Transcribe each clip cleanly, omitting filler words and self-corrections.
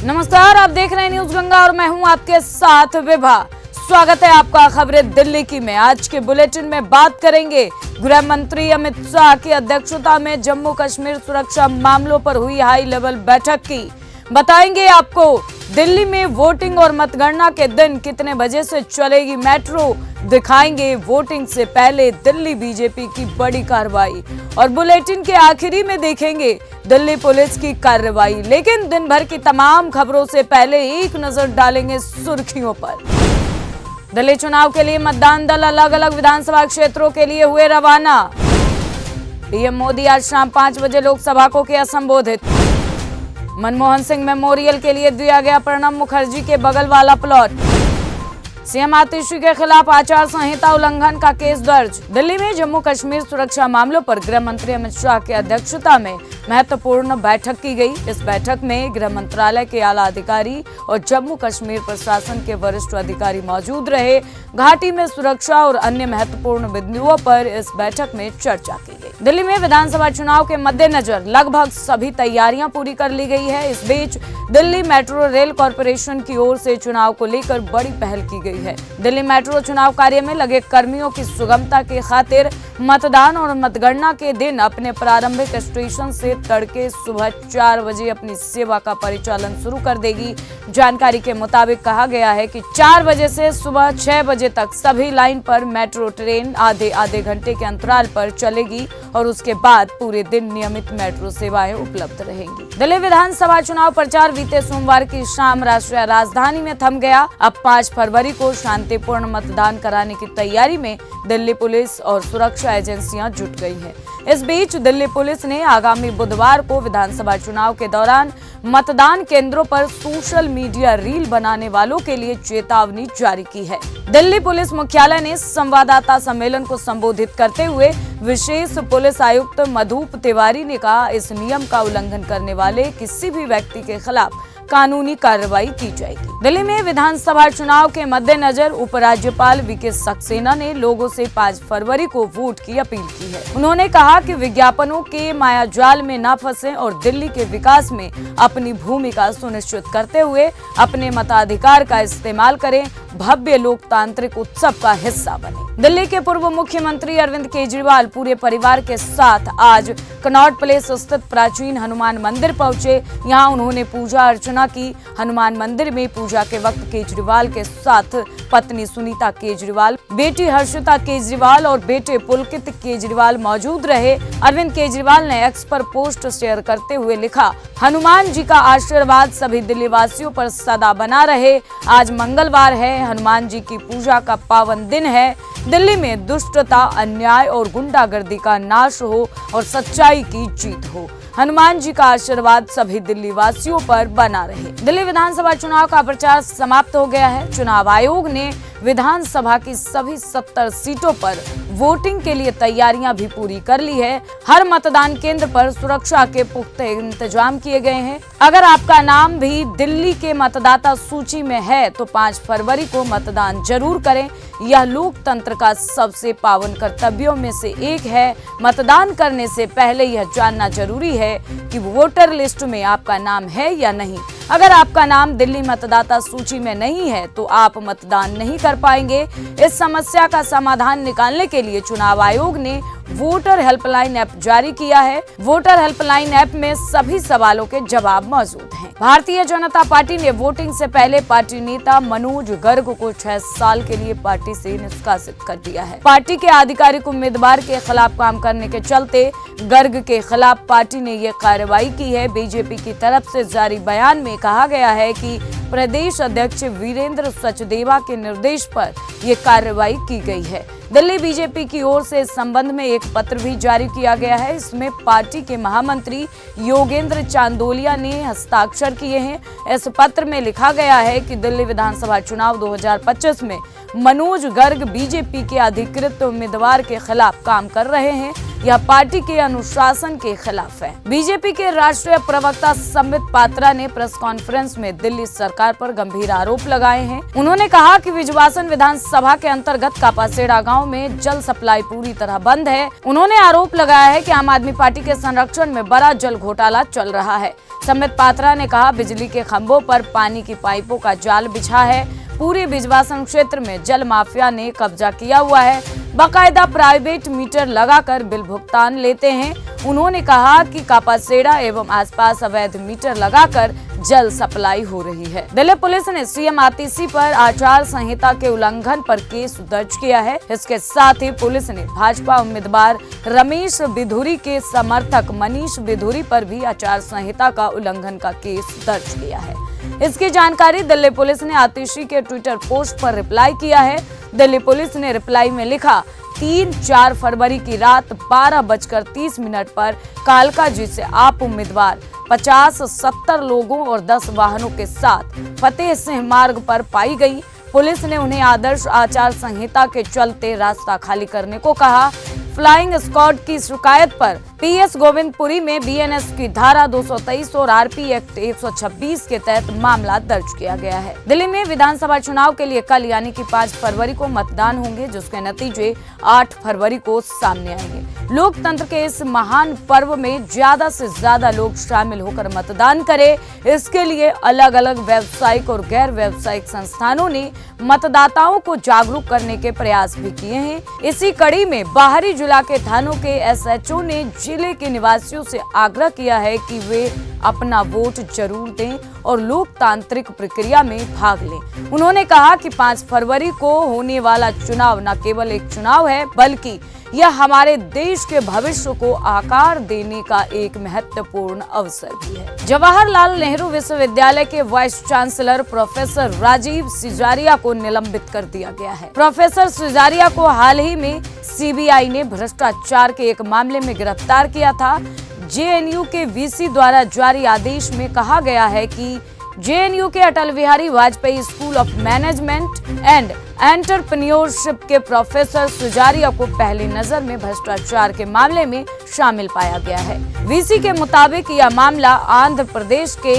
नमस्कार, आप देख रहे हैं न्यूज गंगा और मैं हूं आपके साथ विभा। स्वागत है आपका खबरें दिल्ली की में। आज के बुलेटिन में बात करेंगे गृह मंत्री अमित शाह की अध्यक्षता में जम्मू कश्मीर सुरक्षा मामलों पर हुई हाई लेवल बैठक की। बताएंगे आपको दिल्ली में वोटिंग और मतगणना के दिन कितने बजे से चलेगी मेट्रो, दिखाएंगे वोटिंग से पहले दिल्ली बीजेपी की बड़ी कार्रवाई और बुलेटिन के आखिरी में देखेंगे दिल्ली पुलिस की कार्रवाई। लेकिन दिन भर की तमाम खबरों से पहले एक नजर डालेंगे सुर्खियों पर। दिल्ली चुनाव के लिए मतदान दल अलग अलग विधानसभा क्षेत्रों के लिए हुए रवाना। पीएम मोदी आज शाम 5 बजे लोकसभा को किया संबोधित। मनमोहन सिंह मेमोरियल के लिए दिया गया प्रणब मुखर्जी के बगल वाला प्लॉट। सीएम आतिशी के खिलाफ आचार संहिता उल्लंघन का केस दर्ज। दिल्ली में जम्मू कश्मीर सुरक्षा मामलों पर गृह मंत्री अमित शाह की अध्यक्षता में महत्वपूर्ण बैठक की गई। इस बैठक में गृह मंत्रालय के आला अधिकारी और जम्मू कश्मीर प्रशासन के वरिष्ठ अधिकारी मौजूद रहे। घाटी में सुरक्षा और अन्य महत्वपूर्ण बिंदुओं पर इस बैठक में चर्चा की गई। दिल्ली में विधानसभा चुनाव के मद्देनजर लगभग सभी तैयारियां पूरी कर ली गई है। इस बीच दिल्ली मेट्रो रेल कॉरपोरेशन की ओर से चुनाव को लेकर बड़ी पहल की गई है। दिल्ली मेट्रो चुनाव कार्य में लगे कर्मियों की सुगमता की खातिर मतदान और मतगणना के दिन अपने प्रारंभिक स्टेशन से तड़के सुबह 4 बजे अपनी सेवा का परिचालन शुरू कर देगी। जानकारी के मुताबिक कहा गया है कि 4 बजे से सुबह 6 बजे तक सभी लाइन पर मेट्रो ट्रेन आधे घंटे के अंतराल पर चलेगी और उसके बाद पूरे दिन नियमित मेट्रो सेवाएं उपलब्ध रहेंगी। दिल्ली विधानसभा चुनाव प्रचार बीते सोमवार की शाम राष्ट्रीय राजधानी में थम गया। अब 5 फरवरी को शांतिपूर्ण मतदान कराने की तैयारी में दिल्ली पुलिस और सुरक्षा एजेंसियां जुट गई हैं। इस बीच दिल्ली पुलिस ने आगामी बुधवार को विधानसभा चुनाव के दौरान मतदान केंद्रों पर सोशल मीडिया रील बनाने वालों के लिए चेतावनी जारी की है। दिल्ली पुलिस मुख्यालय ने संवाददाता सम्मेलन को संबोधित करते हुए विशेष पुलिस आयुक्त मधुप तिवारी ने कहा, इस नियम का उल्लंघन करने वाले किसी भी व्यक्ति के खिलाफ कानूनी कार्रवाई की जाएगी। दिल्ली में विधानसभा चुनाव के मद्देनजर उपराज्यपाल वीके सक्सेना ने लोगों से 5 फरवरी को वोट की अपील की है। उन्होंने कहा कि विज्ञापनों के मायाजाल में न फंसें और दिल्ली के विकास में अपनी भूमिका सुनिश्चित करते हुए अपने मताधिकार का इस्तेमाल करें, भव्य लोकतांत्रिक उत्सव का हिस्सा बने। दिल्ली के पूर्व मुख्यमंत्री अरविंद केजरीवाल पूरे परिवार के साथ आज कनॉट प्लेस स्थित प्राचीन हनुमान मंदिर पहुंचे। यहां उन्होंने पूजा अर्चना की। हनुमान मंदिर में पूजा के वक्त केजरीवाल के साथ पत्नी सुनीता केजरीवाल, बेटी हर्षिता केजरीवाल और बेटे पुलकित केजरीवाल मौजूद रहे। अरविंद केजरीवाल ने एक्स पर पोस्ट शेयर करते हुए लिखा, हनुमान जी का आशीर्वाद सभी दिल्ली वासियों पर सदा बना रहे। आज मंगलवार है, हनुमान जी की पूजा का पावन दिन है। दिल्ली में दुष्टता, अन्याय और गुंडागर्दी का नाश हो और सच्चाई की जीत हो। हनुमान जी का आशीर्वाद सभी दिल्ली वासियों पर बना रहे। दिल्ली विधानसभा चुनाव का प्रचार समाप्त हो गया है। चुनाव आयोग ने विधानसभा की सभी 70 सीटों पर वोटिंग के लिए तैयारियां भी पूरी कर ली है। हर मतदान केंद्र पर सुरक्षा के पुख्ता इंतजाम किए गए हैं। अगर आपका नाम भी दिल्ली के मतदाता सूची में है तो 5 फरवरी को मतदान जरूर करें। यह लोकतंत्र का सबसे पावन कर्तव्यों में से एक है। मतदान करने से पहले यह जानना जरूरी है कि वोटर लिस्ट में आपका नाम है या नहीं। अगर आपका नाम दिल्ली मतदाता सूची में नहीं है तो आप मतदान नहीं कर पाएंगे। इस समस्या का समाधान निकालने के लिए चुनाव आयोग ने वोटर हेल्पलाइन ऐप जारी किया है। वोटर हेल्पलाइन ऐप में सभी सवालों के जवाब मौजूद हैं। भारतीय जनता पार्टी ने वोटिंग से पहले पार्टी नेता मनोज गर्ग को 6 साल के लिए पार्टी से निष्कासित कर दिया है। पार्टी के आधिकारिक उम्मीदवार के खिलाफ काम करने के चलते गर्ग के खिलाफ पार्टी ने ये कार्रवाई की है। बीजेपी की तरफ से जारी बयान में कहा गया है कि प्रदेश अध्यक्ष वीरेंद्र सचदेवा के निर्देश पर यह कार्रवाई की गई है। दिल्ली बीजेपी की ओर से इस संबंध में एक पत्र भी जारी किया गया है। इसमें पार्टी के महामंत्री योगेंद्र चांदोलिया ने हस्ताक्षर किए हैं। इस पत्र में लिखा गया है कि दिल्ली विधानसभा चुनाव 2025 में मनोज गर्ग बीजेपी के अधिकृत उम्मीदवार के खिलाफ काम कर रहे हैं। यह पार्टी के अनुशासन के खिलाफ है। बीजेपी के राष्ट्रीय प्रवक्ता संबित पात्रा ने प्रेस कॉन्फ्रेंस में दिल्ली सरकार पर गंभीर आरोप लगाए हैं। उन्होंने कहा कि विजवासन विधानसभा के अंतर्गत कापासेड़ा गांव में जल सप्लाई पूरी तरह बंद है। उन्होंने आरोप लगाया है कि आम आदमी पार्टी के संरक्षण में बड़ा जल घोटाला चल रहा है। संबित पात्रा ने कहा, बिजली के खंभों पर पानी की पाइपों का जाल बिछा है। पूरे बिजवासन क्षेत्र में जल माफिया ने कब्जा किया हुआ है। बाकायदा प्राइवेट मीटर लगाकर बिल भुगतान लेते हैं। उन्होंने कहा कि कापासेड़ा एवं आसपास अवैध मीटर लगाकर जल सप्लाई हो रही है। दिल्ली पुलिस ने सीएम आतिशी पर आचार संहिता के उल्लंघन पर केस दर्ज किया है। इसके साथ ही पुलिस ने भाजपा उम्मीदवार रमेश बिधूरी के समर्थक मनीष बिधूरी पर भी आचार संहिता का उल्लंघन का केस दर्ज किया है। इसकी जानकारी दिल्ली पुलिस ने आतिशी के ट्विटर पोस्ट पर रिप्लाई किया है। दिल्ली पुलिस ने रिप्लाई में लिखा, 3-4 फरवरी की रात 12:30 पर कालका जी से आप उम्मीदवार 50-70 लोगों और 10 वाहनों के साथ फतेह सिंह मार्ग पर पाई गई। पुलिस ने उन्हें आदर्श आचार संहिता के चलते रास्ता खाली करने को कहा। फ्लाइंग स्क्वाड की शिकायत पर पीएस गोविंदपुरी में बीएनएस की धारा 223 और आरपी एक्ट 126 के तहत मामला दर्ज किया गया है। दिल्ली में विधानसभा चुनाव के लिए कल यानी कि 5 फरवरी को मतदान होंगे, जिसके नतीजे 8 फरवरी को सामने आएंगे। लोकतंत्र के इस महान पर्व में ज्यादा से ज्यादा लोग शामिल होकर मतदान करें, इसके लिए अलग अलग व्यावसायिक और गैर व्यावसायिक संस्थानों ने मतदाताओं को जागरूक करने के प्रयास भी किए हैं। इसी कड़ी में बाहरी जिला के थानों के एसएचओ ने जिले के निवासियों से आग्रह किया है कि वे अपना वोट जरूर दें और लोकतांत्रिक प्रक्रिया में भाग लें। उन्होंने कहा कि 5 फरवरी को होने वाला चुनाव न केवल एक चुनाव है, बल्कि यह हमारे देश के भविष्य को आकार देने का एक महत्वपूर्ण अवसर भी है। जवाहरलाल नेहरू विश्वविद्यालय के vice chancellor professor Rajiv Sijariya को निलंबित कर दिया गया है। प्रोफेसर सिजारिया को हाल ही में सीबीआई ने भ्रष्टाचार के एक मामले में गिरफ्तार किया था। जेएनयू के वीसी द्वारा जारी आदेश में कहा गया है कि जेएनयू के Atal Bihari Vajpayee school of management and entrepreneurship के प्रोफेसर सिजारिया को पहली नजर में भ्रष्टाचार के मामले में शामिल पाया गया है। वीसी के मुताबिक यह मामला आंध्र प्रदेश के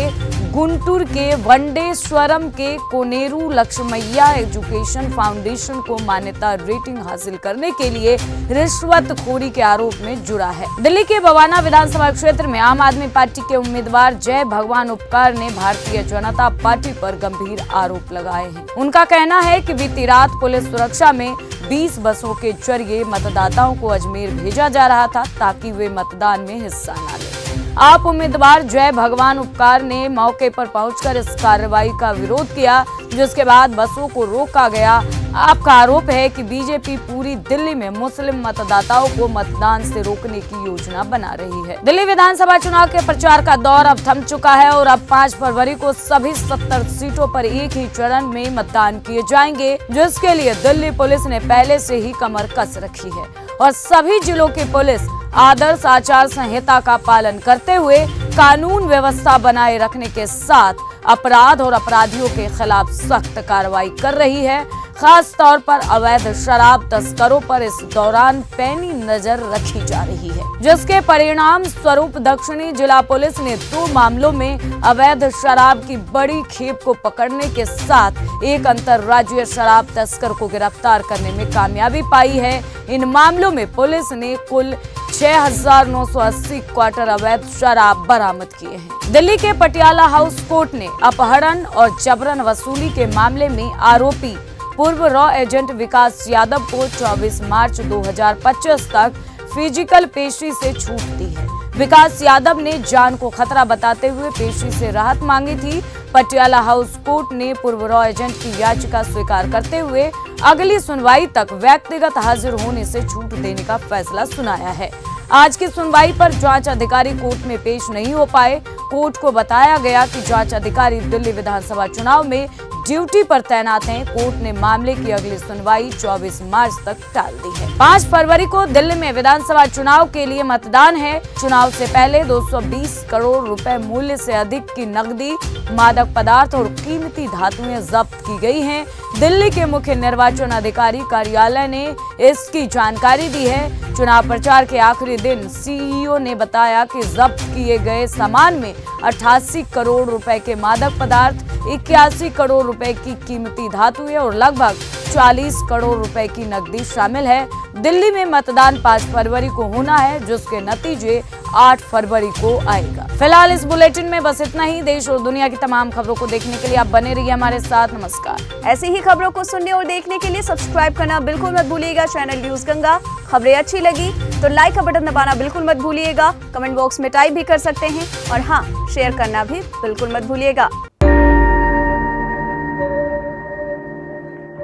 गुंटूर के वंडेश्वरम के कोनेरू लक्ष्मैया एजुकेशन फाउंडेशन को मान्यता रेटिंग हासिल करने के लिए रिश्वतखोरी के आरोप में जुड़ा है। दिल्ली के बवाना विधानसभा क्षेत्र में आम आदमी पार्टी के उम्मीदवार जय भगवान उपकार ने भारतीय जनता पार्टी पर गंभीर आरोप लगाए हैं। उनका कहना है कि बीती रात पुलिस सुरक्षा में 20 बसों के जरिए मतदाताओं को अजमेर भेजा जा रहा था ताकि वे मतदान में हिस्सा न लें। आप उम्मीदवार जय भगवान उपकार ने मौके पर पहुंचकर इस कार्रवाई का विरोध किया, जिसके बाद बसों को रोका गया। आपका आरोप है कि बीजेपी पूरी दिल्ली में मुस्लिम मतदाताओं को मतदान से रोकने की योजना बना रही है। दिल्ली विधानसभा चुनाव के प्रचार का दौर अब थम चुका है और अब 5 फरवरी को सभी 70 सीटों पर एक ही चरण में मतदान किए जाएंगे, जिसके लिए दिल्ली पुलिस ने पहले से ही कमर कस रखी है और सभी जिलों की पुलिस आदर्श आचार संहिता का पालन करते हुए कानून व्यवस्था बनाए रखने के साथ अपराध और अपराधियों के खिलाफ सख्त कार्रवाई कर रही है। खास तौर पर अवैध शराब तस्करों पर इस दौरान पैनी नजर रखी जा रही है, जिसके परिणाम स्वरूप दक्षिणी जिला पुलिस ने 2 मामलों में अवैध शराब की बड़ी खेप को पकड़ने के साथ एक अंतर्राज्यीय शराब तस्कर को गिरफ्तार करने में कामयाबी पाई है। इन मामलों में पुलिस ने कुल 6,980 क्वार्टर अवैध शराब बरामद किए हैं। दिल्ली के पटियाला हाउस कोर्ट ने अपहरण और जबरन वसूली के मामले में आरोपी पूर्व रॉ एजेंट विकास यादव को 24 मार्च 2025 तक फिजिकल पेशी से छूट दी है। विकास यादव ने जान को खतरा बताते हुए पेशी से राहत मांगी थी। पटियाला हाउस कोर्ट ने पूर्व रॉ एजेंट की याचिका स्वीकार करते हुए अगली सुनवाई तक व्यक्तिगत हाजिर होने से छूट देने का फैसला सुनाया है। आज की सुनवाई पर जांच अधिकारी कोर्ट में पेश नहीं हो पाए। कोर्ट को बताया गया कि जांच अधिकारी दिल्ली विधानसभा चुनाव में ड्यूटी पर तैनात हैं। कोर्ट ने मामले की अगली सुनवाई 24 मार्च तक टाल दी है। 5 फरवरी को दिल्ली में विधानसभा चुनाव के लिए मतदान है। चुनाव से पहले 220 करोड़ रुपए मूल्य से अधिक की नकदी, मादक पदार्थ और कीमती धातुएं जब्त की गई हैं। दिल्ली के मुख्य निर्वाचन अधिकारी कार्यालय ने इसकी जानकारी दी है। चुनाव प्रचार के आखिरी दिन सीईओ ने बताया कि जब्त किए गए सामान में 88 करोड़ रुपए के मादक पदार्थ, 81 करोड़ रुपए की कीमती धातुएं और लगभग 40 करोड़ रुपए की नकदी शामिल है। दिल्ली में मतदान 5 फरवरी को होना है, जिसके नतीजे 8 फरवरी को आएगा। फिलहाल इस बुलेटिन में बस इतना ही। देश और दुनिया की तमाम खबरों को देखने के लिए आप बने रहिए हमारे साथ। नमस्कार। ऐसी ही खबरों को सुनने और देखने के लिए सब्सक्राइब करना बिल्कुल मत भूलिएगा चैनल न्यूज गंगा। खबरें अच्छी लगी तो लाइक का बटन दबाना बिल्कुल मत भूलिएगा। कमेंट बॉक्स में टाइप भी कर सकते हैं और हाँ, शेयर करना भी बिल्कुल मत भूलिएगा।